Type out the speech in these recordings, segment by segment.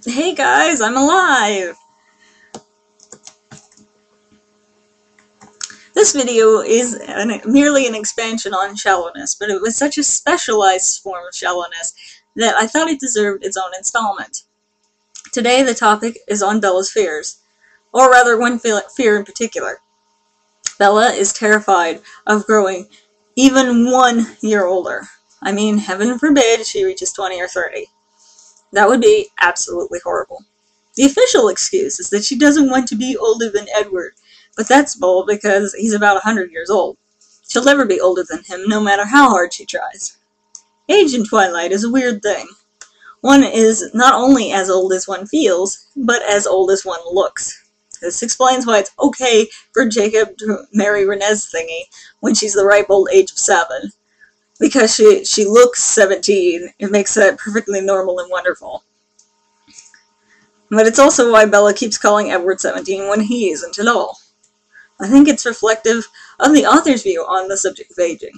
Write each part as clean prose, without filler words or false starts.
Hey guys, I'm alive! This video is merely an expansion on shallowness, but it was such a specialized form of shallowness that I thought it deserved its own installment. Today the topic is on Bella's fears, or rather one fear in particular. Bella is terrified of growing even 1 year older. I mean, heaven forbid she reaches 20 or 30. That would be absolutely horrible. The official excuse is that she doesn't want to be older than Edward, but that's bold because he's about 100 years old. She'll never be older than him, no matter how hard she tries. Age in Twilight is a weird thing. One is not only as old as one feels, but as old as one looks. This explains why it's okay for Jacob to marry Renee's thingy when she's the ripe old age of 7. Because she looks 17, it makes that perfectly normal and wonderful. But it's also why Bella keeps calling Edward 17 when he isn't at all. I think it's reflective of the author's view on the subject of aging.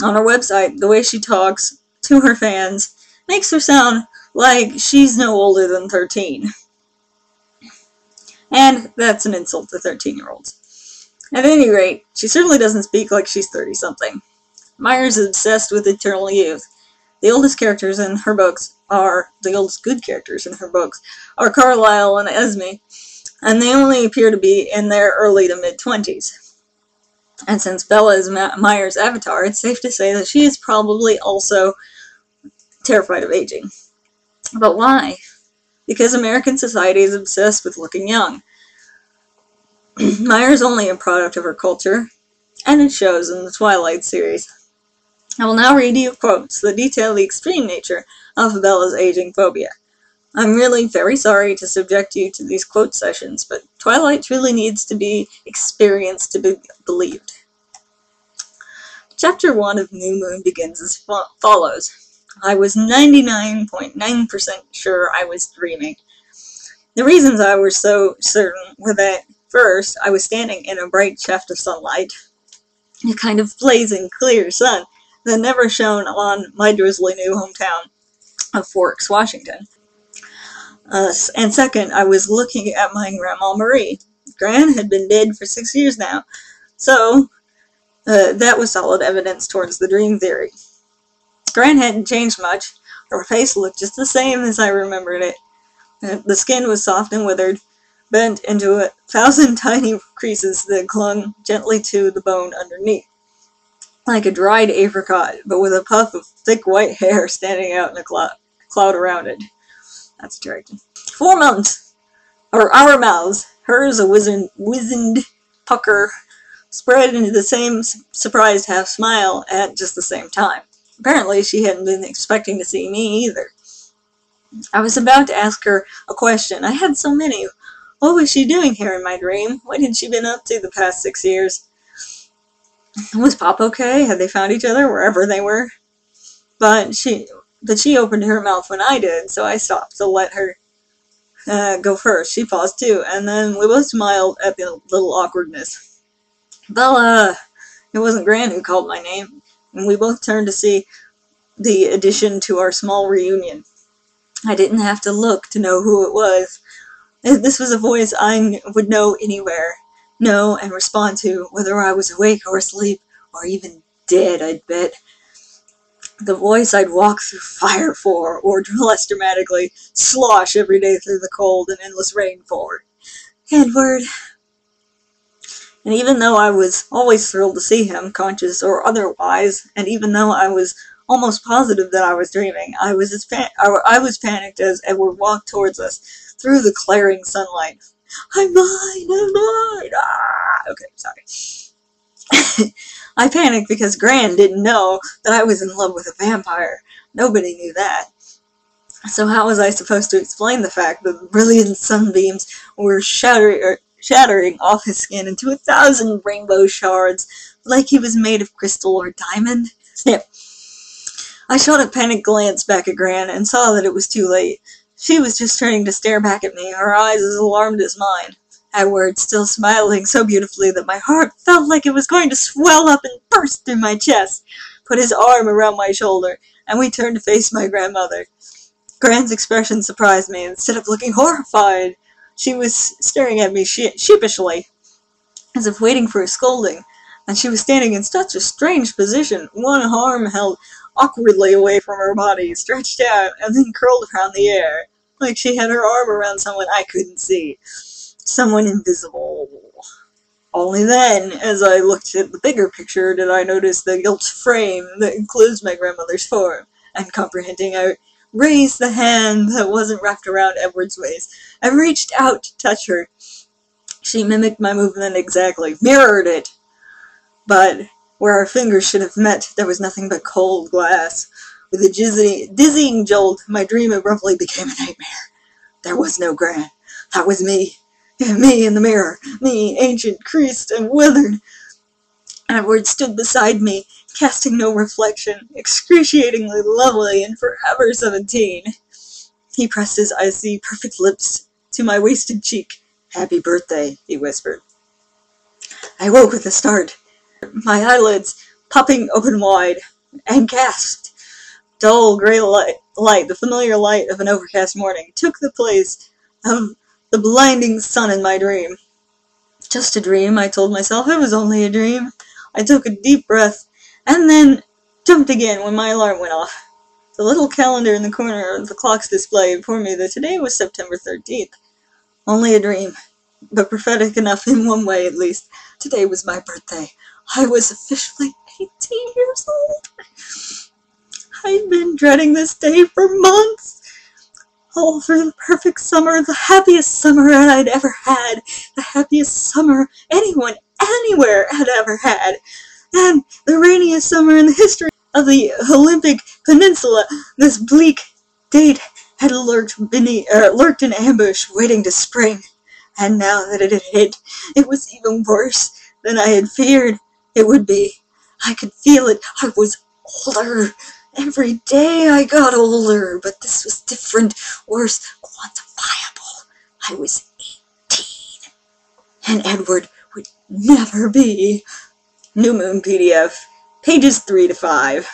On her website, the way she talks to her fans makes her sound like she's no older than 13. And that's an insult to 13-year-olds. At any rate, she certainly doesn't speak like she's 30-something. Myers is obsessed with eternal youth. The oldest good characters in her books are Carlisle and Esme, and they only appear to be in their early to mid-20s. And since Bella is Myers' avatar, it's safe to say that she is probably also terrified of aging. But why? Because American society is obsessed with looking young. Myers is only a product of her culture, and it shows in the Twilight series. I will now read you quotes that detail the extreme nature of Bella's aging phobia. I'm really very sorry to subject you to these quote sessions, but Twilight truly needs to be experienced to be believed. Chapter 1 of New Moon begins as follows. I was 99.9% sure I was dreaming. The reasons I was so certain were that, first, I was standing in a bright shaft of sunlight, a kind of blazing clear sun that never shone on my drizzly new hometown of Forks, Washington. And second, I was looking at my Grandma Marie. Gran had been dead for 6 years now, so that was solid evidence towards the dream theory. Gran hadn't changed much. Her face looked just the same as I remembered it. The skin was soft and withered, bent into 1,000 tiny creases that clung gently to the bone underneath, like a dried apricot, but with a puff of thick white hair standing out in a cloud around it. That's attractive. 4 months, or our mouths, hers a wizened pucker, spread into the same surprised half smile at just the same time. Apparently she hadn't been expecting to see me either. I was about to ask her a question. I had so many. What was she doing here in my dream? What had she been up to the past 6 years? Was Pop okay? Had they found each other wherever they were? But she opened her mouth when I did, so I stopped to let her go first. She paused too, and then we both smiled at the little awkwardness. Bella! It wasn't Gran who called my name, and we both turned to see the addition to our small reunion. I didn't have to look to know who it was. This was a voice I would know anywhere. Know and respond to, whether I was awake or asleep, or even dead, I'd bet. The voice I'd walk through fire for, or less dramatically, slosh every day through the cold and endless rain for. Edward. And even though I was always thrilled to see him, conscious or otherwise, and even though I was almost positive that I was dreaming, I was panicked as Edward walked towards us through the glaring sunlight. I'm blind! Ah! Okay, sorry. I panicked because Gran didn't know that I was in love with a vampire. Nobody knew that. So how was I supposed to explain the fact that the brilliant sunbeams were shattering off his skin into 1,000 rainbow shards, like he was made of crystal or diamond? Snip. I shot a panicked glance back at Gran and saw that it was too late. She was just turning to stare back at me, her eyes as alarmed as mine. Edward, still smiling so beautifully that my heart felt like it was going to swell up and burst through my chest, put his arm around my shoulder, and we turned to face my grandmother. Gran's expression surprised me. Instead of looking horrified, she was staring at me sheepishly, as if waiting for a scolding, and she was standing in such a strange position, one arm held awkwardly away from her body, stretched out, and then curled around the air, like she had her arm around someone I couldn't see, someone invisible. Only then, as I looked at the bigger picture, did I notice the gilt frame that enclosed my grandmother's form, and comprehending, I raised the hand that wasn't wrapped around Edward's waist, and reached out to touch her. She mimicked my movement exactly, mirrored it, but where our fingers should have met, there was nothing but cold glass. With a dizzying jolt, my dream abruptly became a nightmare. There was no Gran. That was me. Me in the mirror. Me, ancient, creased, and withered. Edward stood beside me, casting no reflection, excruciatingly lovely and forever 17. He pressed his icy, perfect lips to my wasted cheek. "Happy birthday," he whispered. I woke with a start, my eyelids popping open wide, and gasped. Dull gray light, the familiar light of an overcast morning, took the place of the blinding sun in my dream. Just a dream, I told myself. It was only a dream. I took a deep breath, and then jumped again when my alarm went off. The little calendar in the corner of the clock's display informed me that today was September 13th. Only a dream, but prophetic enough in one way at least. Today was my birthday. I was officially 18 years old. I'd been dreading this day for months. All through the perfect summer, the happiest summer I'd ever had, the happiest summer anyone anywhere had ever had, and the rainiest summer in the history of the Olympic Peninsula. This bleak date had lurked in ambush, waiting to spring, and now that it had hit, it was even worse than I had feared it would be. I could feel it. I was older. Every day I got older, but this was different, worse, quantifiable. I was 18, and Edward would never be. New Moon PDF, pages 3 to 5.